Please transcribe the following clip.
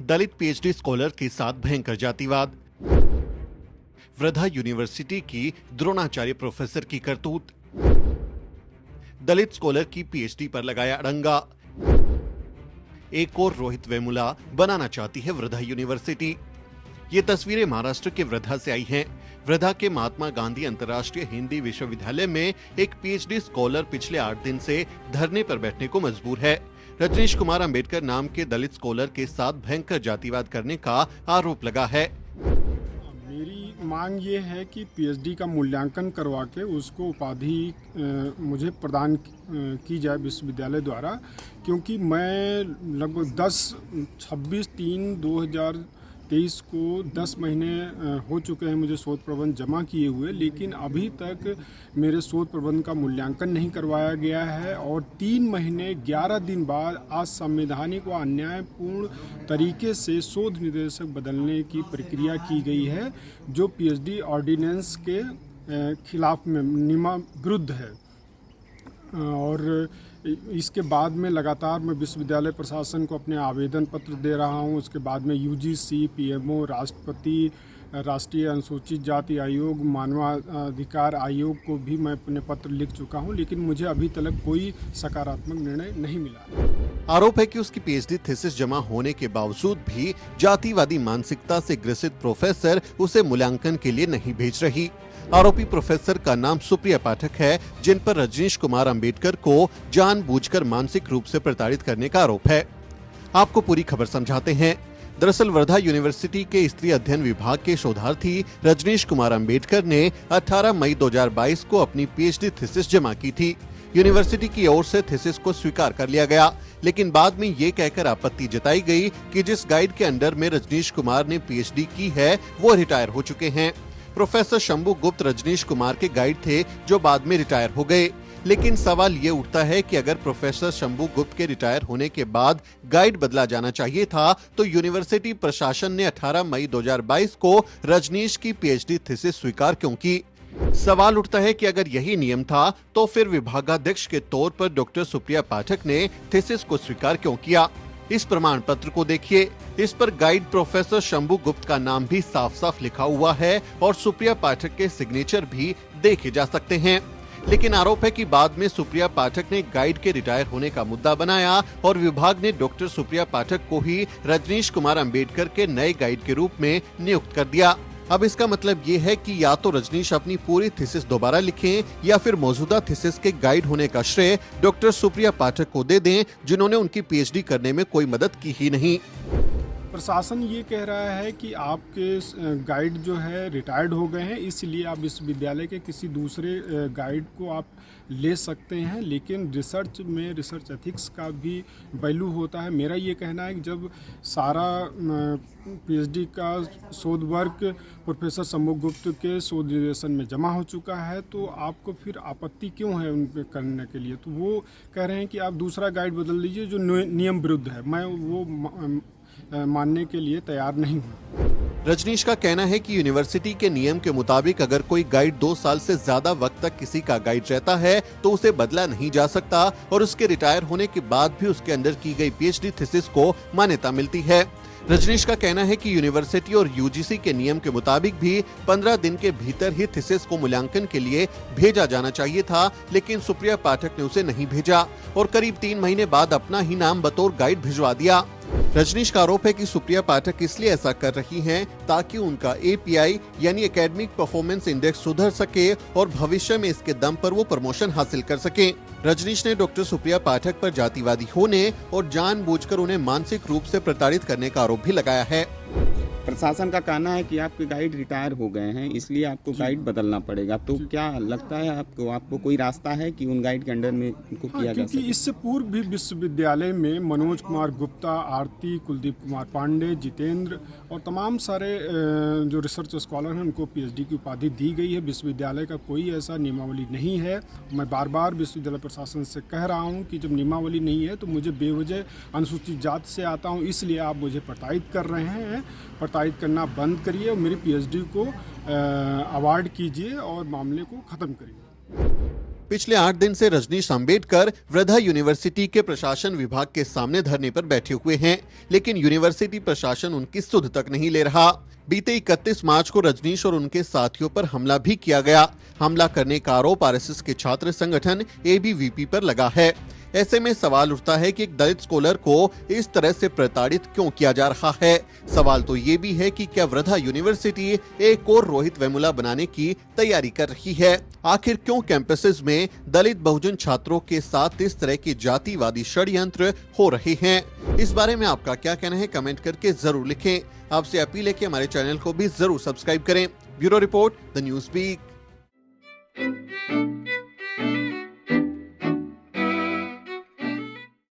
दलित PhD scholar के साथ भयंकर जातिवाद। वृद्धा यूनिवर्सिटी की द्रोणाचार्य प्रोफेसर की करतूत। दलित स्कॉलर की पीएचडी पर लगाया अड़ंगा। एक और रोहित वेमुला बनाना चाहती है वृद्धा यूनिवर्सिटी। ये तस्वीरें महाराष्ट्र के वृद्धा से आई हैं। वृद्धा के महात्मा गांधी अंतर्राष्ट्रीय हिंदी विश्वविद्यालय में एक पीएचडी स्कॉलर पिछले 8 दिन से धरने पर बैठने को मजबूर है। रजनीश कुमार अंबेडकर नाम के दलित स्कॉलर के साथ भयंकर जातिवाद करने का आरोप लगा है। मेरी मांग ये है कि पीएचडी का मूल्यांकन करवा के उसको उपाधि मुझे प्रदान की जाए विश्वविद्यालय द्वारा, क्योंकि मैं लगभग 26/3/2023 को 10 महीने हो चुके हैं मुझे शोध प्रबंध जमा किए हुए, लेकिन अभी तक मेरे शोध प्रबंध का मूल्यांकन नहीं करवाया गया है। और 3 महीने 11 दिन बाद आज संवैधानिक व अन्यायपूर्ण तरीके से शोध निदेशक बदलने की प्रक्रिया की गई है, जो पीएचडी ऑर्डिनेंस के खिलाफ में नियम विरुद्ध है। और इसके बाद में लगातार मैं विश्वविद्यालय प्रशासन को अपने आवेदन पत्र दे रहा हूं। उसके बाद में यूजीसी, पीएमओ, राष्ट्रपति, राष्ट्रीय अनुसूचित जाति आयोग, मानवाधिकार आयोग को भी मैं अपने पत्र लिख चुका हूं, लेकिन मुझे अभी तक कोई सकारात्मक निर्णय नहीं मिला। आरोप है कि उसकी पीएचडी थीसिस जमा होने के बावजूद भी जातिवादी मानसिकता से ग्रसित प्रोफेसर उसे मूल्यांकन के लिए नहीं भेज रही। आरोपी प्रोफेसर का नाम सुप्रिया पाठक है, जिन पर रजनीश कुमार अंबेडकर को जानबूझकर मानसिक रूप से प्रताड़ित करने का आरोप है। आपको पूरी खबर समझाते हैं। दरअसल वर्धा यूनिवर्सिटी के स्त्री अध्ययन विभाग के शोधार्थी रजनीश कुमार अंबेडकर ने 18 मई 2022 को अपनी पीएचडी थीसिस जमा की थी। यूनिवर्सिटी की ओर से थीसिस को स्वीकार कर लिया गया, लेकिन बाद में ये कहकर आपत्ति जताई गई कि जिस गाइड के अंडर में रजनीश कुमार ने पीएचडी की है वो रिटायर हो चुके हैं। प्रोफेसर शंभू गुप्त रजनीश कुमार के गाइड थे, जो बाद में रिटायर हो गए। लेकिन सवाल ये उठता है कि अगर प्रोफेसर शंभू गुप्त के रिटायर होने के बाद गाइड बदला जाना चाहिए था, तो यूनिवर्सिटी प्रशासन ने 18 मई 2022 को रजनीश की पीएचडी थीसिस स्वीकार क्यों की? सवाल उठता है कि अगर यही नियम था, तो फिर विभागाध्यक्ष के तौर पर डॉक्टर सुप्रिया पाठक ने थीसिस को स्वीकार क्यों किया? इस प्रमाण पत्र को देखिए। इस पर गाइड प्रोफेसर शंभू गुप्त का नाम भी साफ साफ लिखा हुआ है और सुप्रिया पाठक के सिग्नेचर भी देखे जा सकते हैं। लेकिन आरोप है कि बाद में सुप्रिया पाठक ने गाइड के रिटायर होने का मुद्दा बनाया और विभाग ने डॉक्टर सुप्रिया पाठक को ही रजनीश कुमार अंबेडकर के नए गाइड के रूप में नियुक्त कर दिया। अब इसका मतलब ये है कि या तो रजनीश अपनी पूरी थीसिस दोबारा लिखें या फिर मौजूदा थीसिस के गाइड होने का श्रेय डॉक्टर सुप्रिया पाठक को दे दें, जिन्होंने उनकी पीएचडी करने में कोई मदद की ही नहीं। प्रशासन ये कह रहा है कि आपके गाइड जो है रिटायर्ड हो गए हैं, इसलिए आप विश्वविद्यालय के किसी दूसरे गाइड को आप ले सकते हैं, लेकिन रिसर्च में रिसर्च एथिक्स का भी वैल्यू होता है। मेरा ये कहना है कि जब सारा पीएचडी का शोध वर्क प्रोफेसर शंभू गुप्त के शोध निर्देशन में जमा हो चुका है, तो आपको फिर आपत्ति क्यों है उन पे करने के लिए? तो वो कह रहे हैं कि आप दूसरा गाइड बदल लीजिए जो नियम विरुद्ध है। मैं वो मानने के लिए तैयार नहीं हूँ। रजनीश का कहना है कि यूनिवर्सिटी के नियम के मुताबिक अगर कोई गाइड 2 साल से ज्यादा वक्त तक किसी का गाइड रहता है तो उसे बदला नहीं जा सकता और उसके रिटायर होने के बाद भी उसके अंदर की गई पीएचडी थीसिस को मान्यता मिलती है। रजनीश का कहना है कि यूनिवर्सिटी और यूजीसी के नियम के मुताबिक भी 15 दिन के भीतर ही थीसिस को मूल्यांकन के लिए भेजा जाना चाहिए था, लेकिन सुप्रिया पाठक ने उसे नहीं भेजा और करीब 3 महीने बाद अपना ही नाम बतौर गाइड भिजवा दिया। रजनीश का आरोप है कि सुप्रिया पाठक इसलिए ऐसा कर रही हैं ताकि उनका एपीआई यानी एकेडमिक परफॉर्मेंस इंडेक्स सुधर सके और भविष्य में इसके दम पर वो प्रमोशन हासिल कर सकें। रजनीश ने डॉक्टर सुप्रिया पाठक पर जातिवादी होने और जानबूझकर उन्हें मानसिक रूप से प्रताड़ित करने का आरोप भी लगाया है। प्रशासन का कहना है कि आपके गाइड रिटायर हो गए हैं, इसलिए आपको गाइड बदलना पड़ेगा। तो क्या लगता है आपको कोई रास्ता है कि उन गाइड के अंडर में इनको किया जा सके? क्योंकि इससे पूर्व भी विश्वविद्यालय में मनोज कुमार गुप्ता, आरती, कुलदीप कुमार पांडे, जितेंद्र और तमाम सारे जो रिसर्च स्कॉलर हैं उनको पीएचडी की उपाधि दी गई है। विश्वविद्यालय का कोई ऐसा नियमावली नहीं है। मैं बार बार विश्वविद्यालय प्रशासन से कह रहा हूँ कि जब नियमावली नहीं है तो मुझे बेवजह अनुसूचित जाति से आता हूँ, इसलिए आप मुझे प्रताड़ित कर रहे हैं। प्रताड़ित करना बंद करिए और मेरी पीएचडी को अवार्ड कीजिए और मामले को ख़त्म करिए। पिछले 8 दिन से रजनीश अंबेडकर वृद्धा यूनिवर्सिटी के प्रशासन विभाग के सामने धरने पर बैठे हुए हैं, लेकिन यूनिवर्सिटी प्रशासन उनकी सुध तक नहीं ले रहा। बीते 31 मार्च को रजनीश और उनके साथियों पर हमला भी किया गया। हमला करने का आरोप आरएसएस के छात्र संगठन एबीवीपी पर लगा है। ऐसे में सवाल उठता है कि एक दलित स्कॉलर को इस तरह से प्रताड़ित क्यों किया जा रहा है। सवाल तो ये भी है कि क्या वृद्धा यूनिवर्सिटी एक और रोहित वेमुला बनाने की तैयारी कर रही है। आखिर क्यों कैंपसेस में दलित बहुजन छात्रों के साथ इस तरह के जातिवादी षड्यंत्र हो रहे हैं। इस बारे में आपका क्या कहना है, कमेंट करके जरूर लिखें। आपसे अपील है कि हमारे चैनल को भी जरूर सब्सक्राइब करें। Bureau report, the news week.